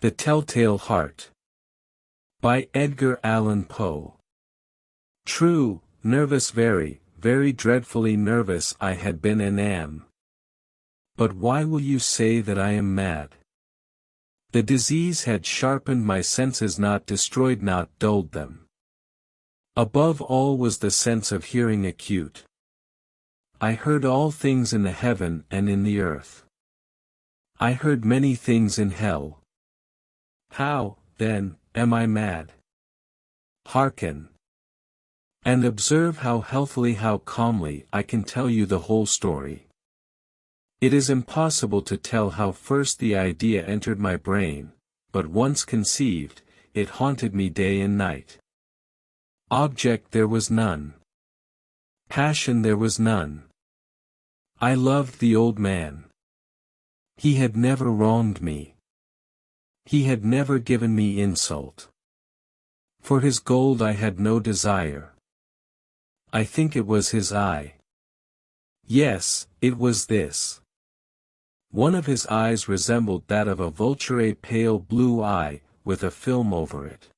The Telltale Heart. By Edgar Allan Poe. True, nervous, very, very dreadfully nervous I had been and am. But why will you say that I am mad? The disease had sharpened my senses, not destroyed, not dulled them. Above all was the sense of hearing acute. I heard all things in the heaven and in the earth. I heard many things in hell. How, then, am I mad? Hearken. And observe how healthily, how calmly I can tell you the whole story. It is impossible to tell how first the idea entered my brain, but once conceived, it haunted me day and night. Object there was none. Passion there was none. I loved the old man. He had never wronged me. He had never given me insult. For his gold I had no desire. I think it was his eye. Yes, it was this. One of his eyes resembled that of a vulture, a pale blue eye, with a film over it.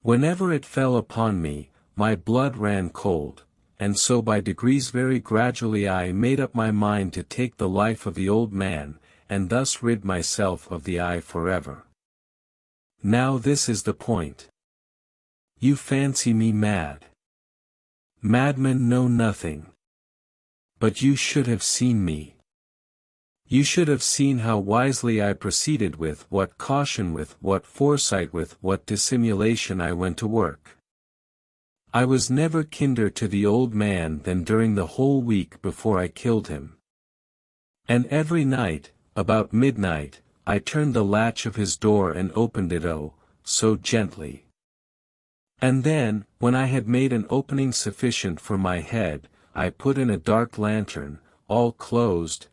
Whenever it fell upon me, my blood ran cold, and so by degrees, very gradually, I made up my mind to take the life of the old man, and thus rid myself of the eye forever. Now this is the point. You fancy me mad. Madmen know nothing. But you should have seen me. You should have seen how wisely I proceeded, with what caution, with what foresight, with what dissimulation I went to work. I was never kinder to the old man than during the whole week before I killed him. And every night, about midnight, I turned the latch of his door and opened it, oh, so gently. And then, when I had made an opening sufficient for my head, I put in a dark lantern, all closed,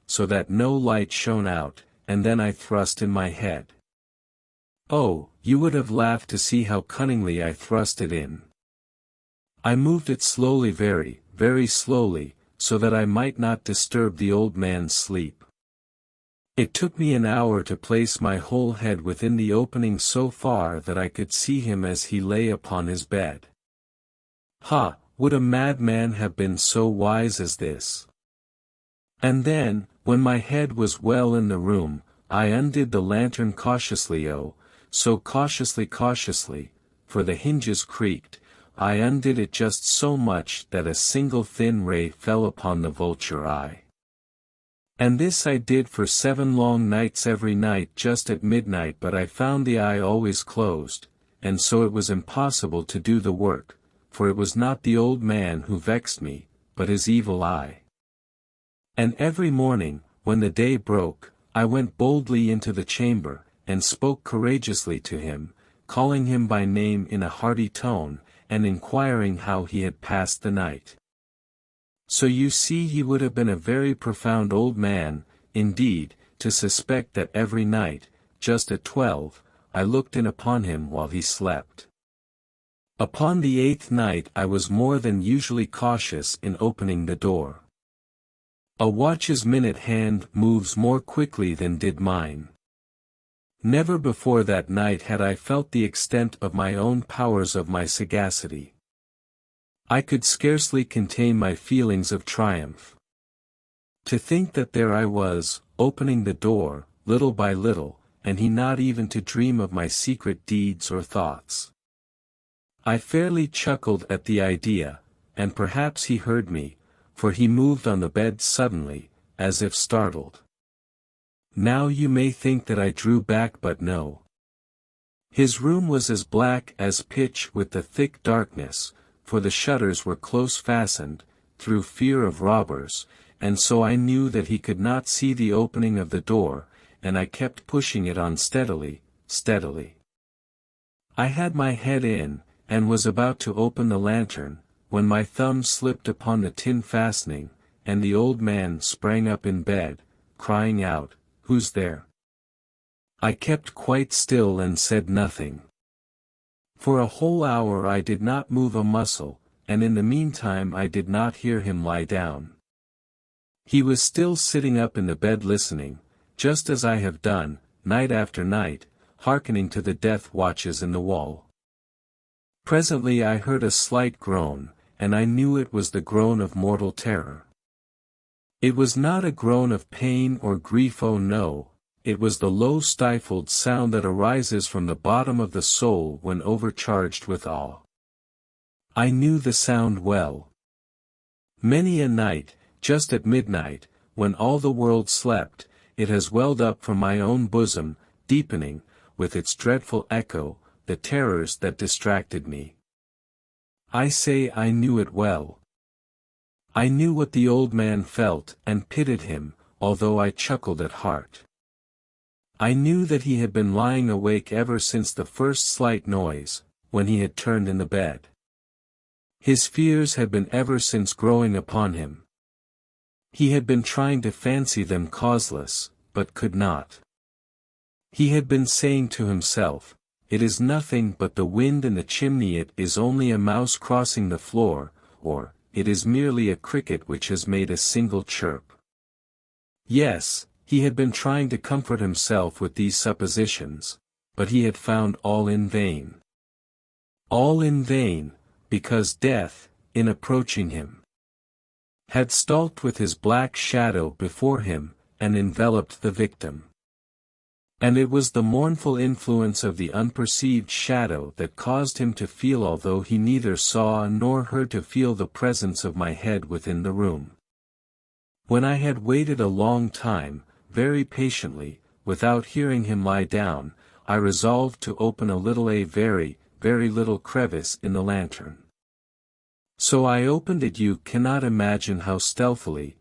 so that no light shone out, and then I thrust in my head. Oh, you would have laughed to see how cunningly I thrust it in. I moved it slowly, very, very slowly, so that I might not disturb the old man's sleep. It took me an hour to place my whole head within the opening so far that I could see him as he lay upon his bed. Ha! Would a madman have been so wise as this? And then, when my head was well in the room, I undid the lantern cautiously, oh, so cautiously, for the hinges creaked. I undid it just so much that a single thin ray fell upon the vulture eye. And this I did for 7 long nights, every night just at midnight, but I found the eye always closed, and so it was impossible to do the work, for it was not the old man who vexed me, but his evil eye. And every morning, when the day broke, I went boldly into the chamber, and spoke courageously to him, calling him by name in a hearty tone, and inquiring how he had passed the night. So you see, he would have been a very profound old man, indeed, to suspect that every night, just at 12, I looked in upon him while he slept. Upon the 8th night I was more than usually cautious in opening the door. A watch's minute hand moves more quickly than did mine. Never before that night had I felt the extent of my own powers, of my sagacity. I could scarcely contain my feelings of triumph. To think that there I was, opening the door, little by little, and he not even to dream of my secret deeds or thoughts. I fairly chuckled at the idea, and perhaps he heard me, for he moved on the bed suddenly, as if startled. Now you may think that I drew back, but no. His room was as black as pitch with the thick darkness, for the shutters were close fastened, through fear of robbers, and so I knew that he could not see the opening of the door, and I kept pushing it on steadily. I had my head in, and was about to open the lantern, when my thumb slipped upon the tin fastening, and the old man sprang up in bed, crying out, "Who's there?" I kept quite still and said nothing. For a whole hour I did not move a muscle, and in the meantime I did not hear him lie down. He was still sitting up in the bed listening, just as I have done, night after night, hearkening to the death watches in the wall. Presently I heard a slight groan, and I knew it was the groan of mortal terror. It was not a groan of pain or grief, oh no, it was the low stifled sound that arises from the bottom of the soul when overcharged with awe. I knew the sound well. Many a night, just at midnight, when all the world slept, it has welled up from my own bosom, deepening, with its dreadful echo, the terrors that distracted me. I say I knew it well. I knew what the old man felt, and pitied him, although I chuckled at heart. I knew that he had been lying awake ever since the first slight noise, when he had turned in the bed. His fears had been ever since growing upon him. He had been trying to fancy them causeless, but could not. He had been saying to himself, "It is nothing but the wind in the chimney, it is only a mouse crossing the floor," or, "It is merely a cricket which has made a single chirp." Yes, he had been trying to comfort himself with these suppositions, but he had found all in vain. All in vain, because death, in approaching him, had stalked with his black shadow before him, and enveloped the victim. And it was the mournful influence of the unperceived shadow that caused him to feel, although he neither saw nor heard, to feel the presence of my head within the room. When I had waited a long time, very patiently, without hearing him lie down, I resolved to open a very little crevice in the lantern. So I opened it, you cannot imagine how stealthily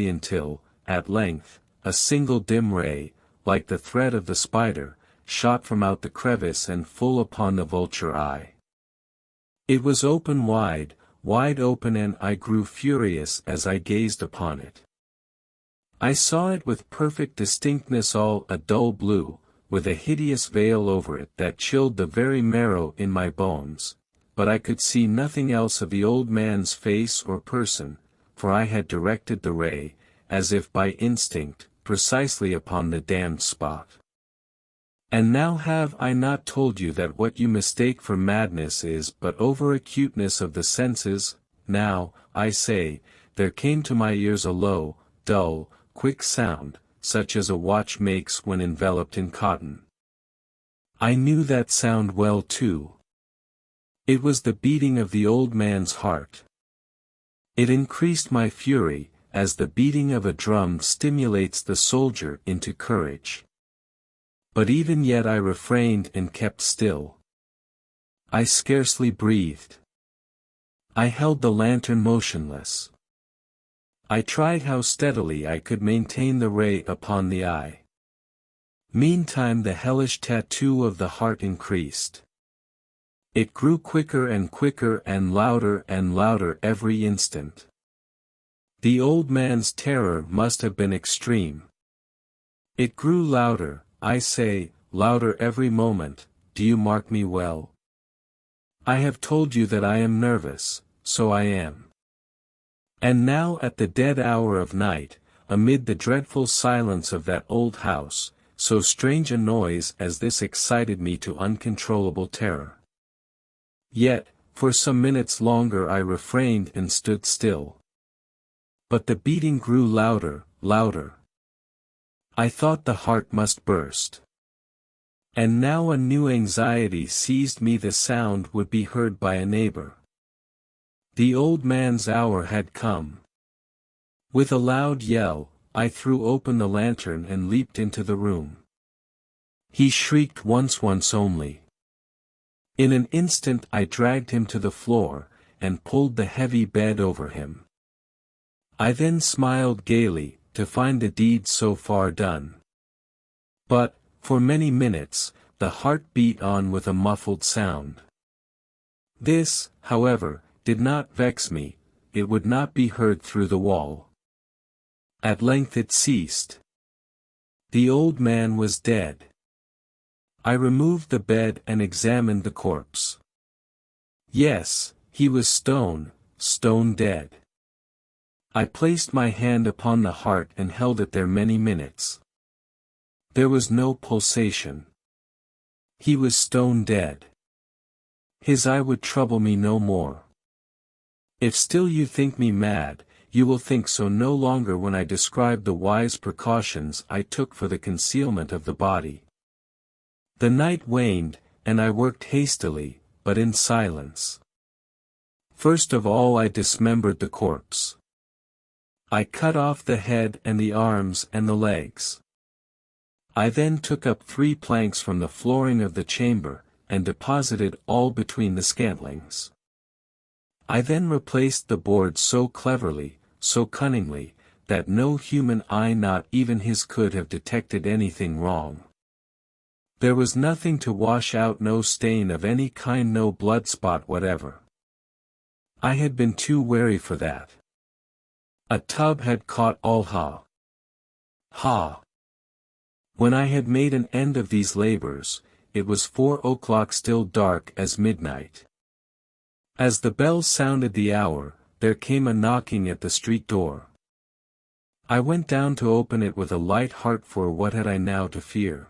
until, at length, a single dim ray, like the thread of the spider, shot from out the crevice and full upon the vulture eye. It was open, wide open, and I grew furious as I gazed upon it. I saw it with perfect distinctness, all a dull blue, with a hideous veil over it that chilled the very marrow in my bones, but I could see nothing else of the old man's face or person, for I had directed the ray, as if by instinct, precisely upon the damned spot. And now have I not told you that what you mistake for madness is but over-acuteness of the senses? Now, I say, there came to my ears a low, dull, quick sound, such as a watch makes when enveloped in cotton. I knew that sound well too. It was the beating of the old man's heart. It increased my fury, as the beating of a drum stimulates the soldier into courage. But even yet I refrained and kept still. I scarcely breathed. I held the lantern motionless. I tried how steadily I could maintain the ray upon the eye. Meantime the hellish tattoo of the heart increased. It grew quicker and quicker and louder every instant. The old man's terror must have been extreme. It grew louder, I say, louder every moment. Do you mark me well? I have told you that I am nervous, so I am. And now at the dead hour of night, amid the dreadful silence of that old house, so strange a noise as this excited me to uncontrollable terror. Yet, for some minutes longer I refrained and stood still. But the beating grew louder. I thought the heart must burst. And now a new anxiety seized me, the sound would be heard by a neighbor. The old man's hour had come. With a loud yell, I threw open the lantern and leaped into the room. He shrieked once only. In an instant I dragged him to the floor, and pulled the heavy bed over him. I then smiled gaily, to find the deed so far done. But, for many minutes, the heart beat on with a muffled sound. This, however, did not vex me, it would not be heard through the wall. At length it ceased. The old man was dead. I removed the bed and examined the corpse. Yes, he was stone dead. I placed my hand upon the heart and held it there many minutes. There was no pulsation. He was stone dead. His eye would trouble me no more. If still you think me mad, you will think so no longer when I describe the wise precautions I took for the concealment of the body. The night waned, and I worked hastily, but in silence. First of all I dismembered the corpse. I cut off the head and the arms and the legs. I then took up 3 planks from the flooring of the chamber, and deposited all between the scantlings. I then replaced the boards so cleverly, so cunningly, that no human eye, not even his, could have detected anything wrong. There was nothing to wash out, no stain of any kind, no blood spot whatever. I had been too wary for that. A tub had caught all. Ha! Ha! When I had made an end of these labors, it was 4 o'clock, still dark as midnight. As the bells sounded the hour, there came a knocking at the street door. I went down to open it with a light heart, for what had I now to fear?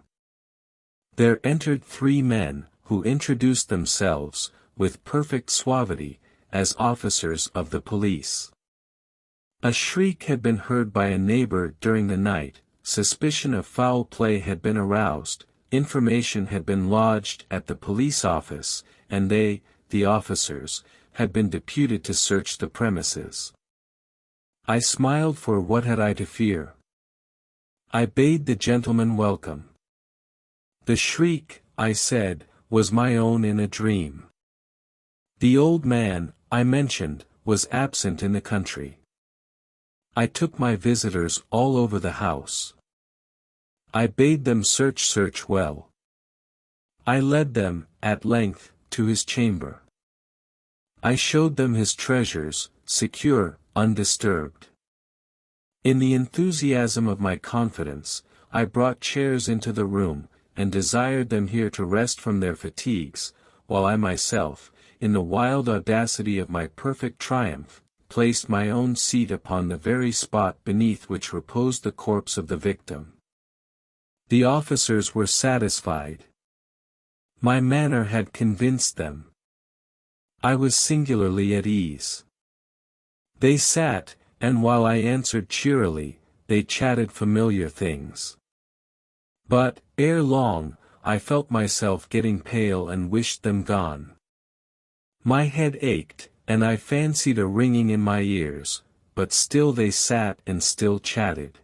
There entered 3 men, who introduced themselves, with perfect suavity, as officers of the police. A shriek had been heard by a neighbor during the night, suspicion of foul play had been aroused, information had been lodged at the police office, and they, the officers, had been deputed to search the premises. I smiled, for what had I to fear? I bade the gentleman welcome. The shriek, I said, was my own in a dream. The old man, I mentioned, was absent in the country. I took my visitors all over the house. I bade them search well. I led them, at length, to his chamber. I showed them his treasures, secure, undisturbed. In the enthusiasm of my confidence, I brought chairs into the room, and desired them here to rest from their fatigues, while I myself, in the wild audacity of my perfect triumph, placed my own seat upon the very spot beneath which reposed the corpse of the victim. The officers were satisfied. My manner had convinced them. I was singularly at ease. They sat, and while I answered cheerily, they chatted familiar things. But, ere long, I felt myself getting pale and wished them gone. My head ached, and I fancied a ringing in my ears, but still they sat and still chatted.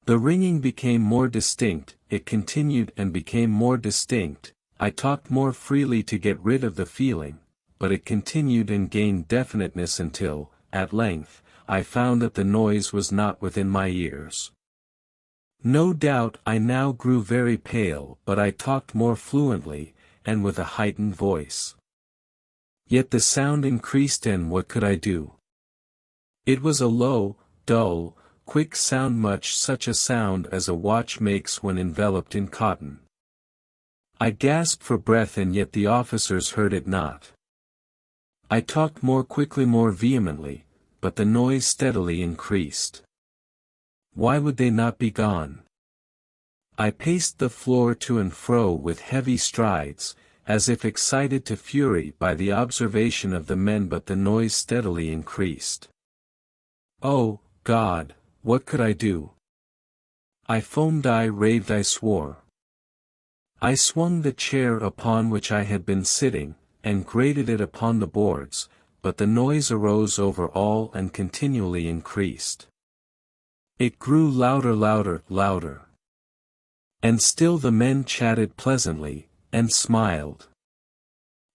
The ringing became more distinct, it continued and became more distinct. I talked more freely to get rid of the feeling, but it continued and gained definiteness until, at length, I found that the noise was not within my ears. No doubt I now grew very pale, but I talked more fluently, and with a heightened voice. Yet the sound increased, and what could I do? It was a low, dull, quick sound, much such a sound as a watch makes when enveloped in cotton. I gasped for breath, and yet the officers heard it not. I talked more quickly, more vehemently, but the noise steadily increased. Why would they not be gone? I paced the floor to and fro with heavy strides, as if excited to fury by the observation of the men, but the noise steadily increased. Oh, God, what could I do? I foamed, I raved, I swore. I swung the chair upon which I had been sitting, and grated it upon the boards, but the noise arose over all and continually increased. It grew louder, louder, louder. And still the men chatted pleasantly, and smiled.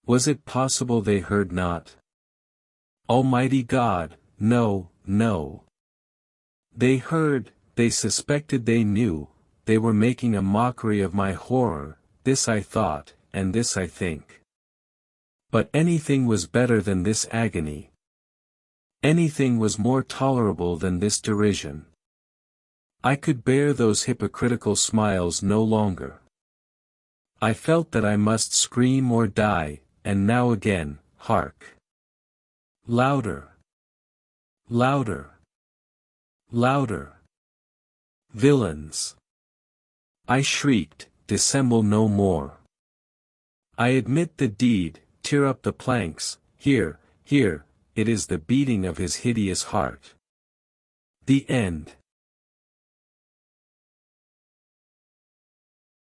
Was it possible they heard not? Almighty God, no, no. They heard, they suspected, they knew, they were making a mockery of my horror. This I thought, and this I think. But anything was better than this agony. Anything was more tolerable than this derision. I could bear those hypocritical smiles no longer. I felt that I must scream or die, and now again, hark! Louder! Louder! Louder! Villains! I shrieked, dissemble no more. I admit the deed, tear up the planks, here, it is the beating of his hideous heart. The end.